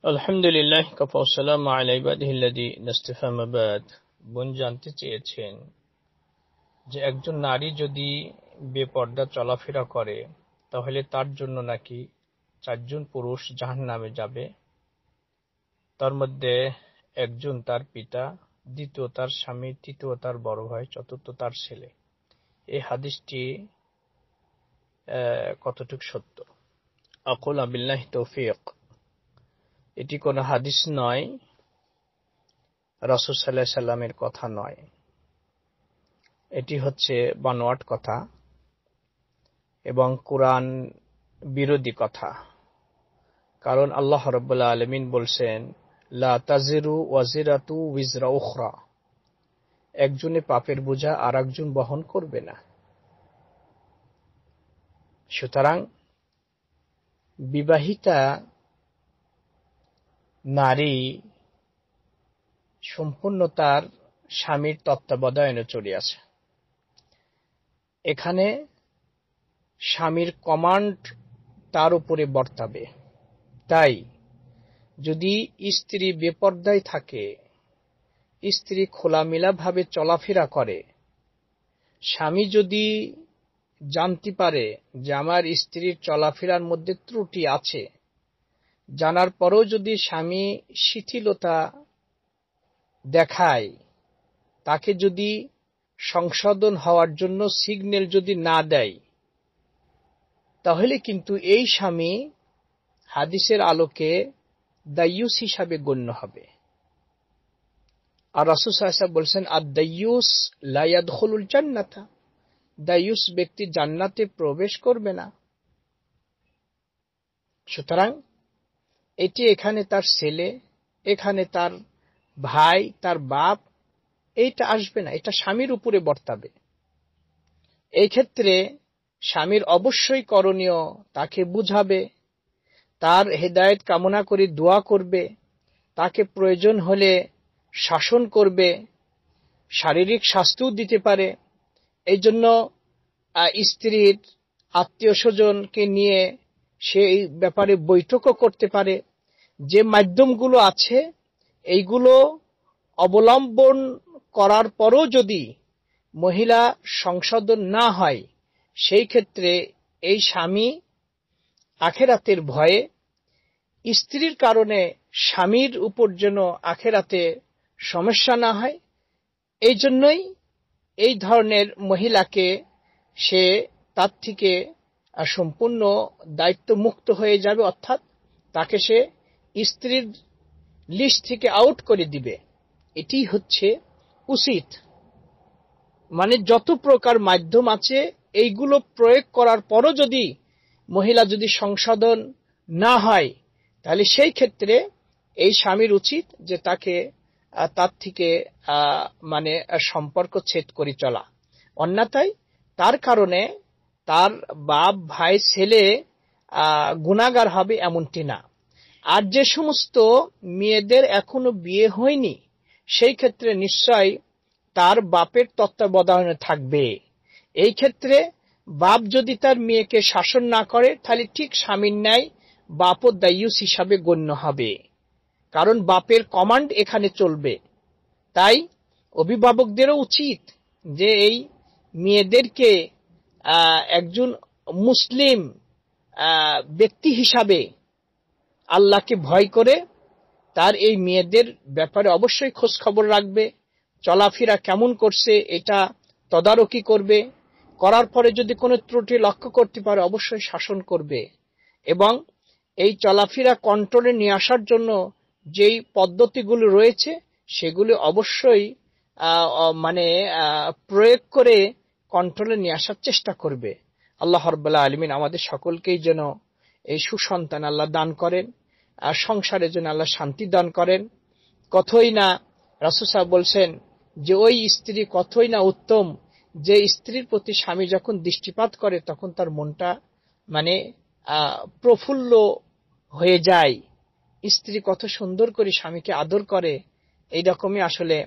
আলহামদুলিল্লাহ কাফা ওয়াসসালামু আলা ইবাদিহিল্লাযী নাসতাফা মা বাদ। বোন জানতে চেয়েছেন যে একজন নারী যদি বেপর্দা চলাফেরা করে তাহলে তার জন্য নাকি 4 জন পুরুষ জাহান্নামে যাবে, তার মধ্যে একজন তার পিতা, দ্বিতীয় তার স্বামী, তৃতীয় তার বড় ভাই, চতুর্থ তার ছেলে। এই হাদিসটি কতটুকু সত্য? আকুল বিল্লাহি তৌফিক। এটি কোনো হাদিস নয়, রাসূল সাল্লাল্লাহু আলাইহি সাল্লামের কথা নয়, এটি হচ্ছে বানোয়াট কথা এবং কুরআন বিরোধী কথা। কারণ আল্লাহ রাব্বুল আলামিন বলছেন, লা তাজিরু ওয়াজিরাতু উযরা উখরা, একজনে পাপের বোঝা আরেকজন বহন করবে না। সুতরাং বিবাহিতা নারী সম্পূর্ণ তার স্বামীর তত্ত্বাবধানে চলে আসে। এখানে স্বামীর কমান্ড তার উপরে বর্তাবে। তাই যদি স্ত্রী বেপর্দায় থাকে, স্ত্রী খোলামেলাভাবে চলাফেরা করে, স্বামী যদি জানতে পারে যে আমার স্ত্রীর চলাফেরার মধ্যে ত্রুটি আছে, জানার পরেও যদি স্বামী শিথিলতা দেখায়, তাকে যদি সংশোধন হওয়ার জন্য সিগন্যাল যদি না দেয়, তাহলে কিন্তু এই স্বামী হাদিসের আলোকে দায়ুস হিসাবে গণ্য হবে। আর রাসূল সাল্লাল্লাহু আলাইহি ওয়াসাল্লাম বলছেন, আদ-দায়ুস লা ইয়াদখুলুল জান্নাতা, দায়ুস ব্যক্তি জান্নাতে প্রবেশ করবে না। সুতরাং এটি এখানে তার ছেলে, এখানে তার ভাই, তার বাপ, এইটা আসবে না, এটা স্বামীর উপরে বর্তাবে। এই ক্ষেত্রে স্বামীর অবশ্যই করণীয়, তাকে বুঝাবে, তার হেদায়েত কামনা করে দোয়া করবে, তাকে প্রয়োজন হলে শাসন করবে, শারীরিক শাস্তিও দিতে পারে। এই জন্য স্ত্রীর আত্মীয় স্বজনকে নিয়ে সে এই ব্যাপারে বৈঠকও করতে পারে। যে মাধ্যমগুলো আছে এইগুলো অবলম্বন করার পরও যদি মহিলা সংশোধন না হয়, সেই ক্ষেত্রে এই স্বামী আখিরাতের ভয়ে, স্ত্রীর কারণে স্বামীর উপর যেন আখিরাতে সমস্যা না হয়, এই জন্যই এই ধরনের মহিলাকে সে তার থেকে সম্পূর্ণ দায়িত্ব মুক্ত হয়ে যাবে, অর্থাৎ তাকে সে স্ত্রীর লিস্ট থেকে আউট করে দিবে। এটি হচ্ছে উচিত। মানে যত প্রকার মাধ্যম আছে এইগুলো প্রয়োগ করার পরও যদি মহিলা যদি সংশোধন না হয়, তাহলে সেই ক্ষেত্রে এই স্বামীর উচিত যে তাকে তার থেকে মানে সম্পর্ক ছেদ করে চলা। অন্যথায় তার কারণে তার বাপ, ভাই, ছেলে গুনাহগার হবে এমনটি না। আর যে সমস্ত মেয়েদের এখনো বিয়ে হয়নি, সেই ক্ষেত্রে নিশ্চয় তার বাপের তত্ত্বাবধানে থাকবে। এই ক্ষেত্রে বাপ যদি তার মেয়েকে শাসন না করে, তাহলে ঠিক স্বামীর ন্যায় বাপও দায়ুস হিসাবে গণ্য হবে, কারণ বাপের কমান্ড এখানে চলবে। তাই অভিভাবকদেরও উচিত যে এই মেয়েদেরকে একজন মুসলিম ব্যক্তি হিসাবে আল্লাহকে ভয় করে তার এই মেয়েদের ব্যাপারে অবশ্যই খোঁজ খবর রাখবে, চলাফেরা কেমন করছে এটা তদারকি করবে, করার পরে যদি কোনো ত্রুটি লক্ষ্য করতে পারে অবশ্যই শাসন করবে, এবং এই চলাফেরা কন্ট্রোলে নিয়ে আসার জন্য যেই পদ্ধতিগুলো রয়েছে সেগুলি অবশ্যই মানে প্রয়োগ করে কন্ট্রোলে নিয়ে আসার চেষ্টা করবে। আল্লাহ রাব্বুল আলামিন আমাদের সকলকেই যেন এই সুসন্তান আল্লাহ দান করেন, আর সংসারে যেন আল্লাহ শান্তি দান করেন। কতই না রাসূল সাহেব বলছেন যে ওই স্ত্রী কতই না উত্তম, যে স্ত্রীর প্রতি স্বামী যখন দৃষ্টিপাত করে তখন তার মনটা মানে প্রফুল্ল হয়ে যায়। স্ত্রী কত সুন্দর করে স্বামীকে আদর করে, এই রকমই আসলে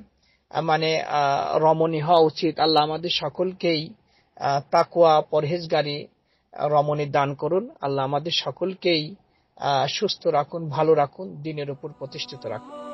মানে রমণী হওয়া উচিত। আল্লাহ আমাদের সকলকেই তাকওয়া, পরহেজগারি রমণী দান করুন। আল্লাহ আমাদের সকলকেই সুস্থ রাখুন, ভালো রাখুন, দিনের উপর প্রতিষ্ঠিত রাখুন।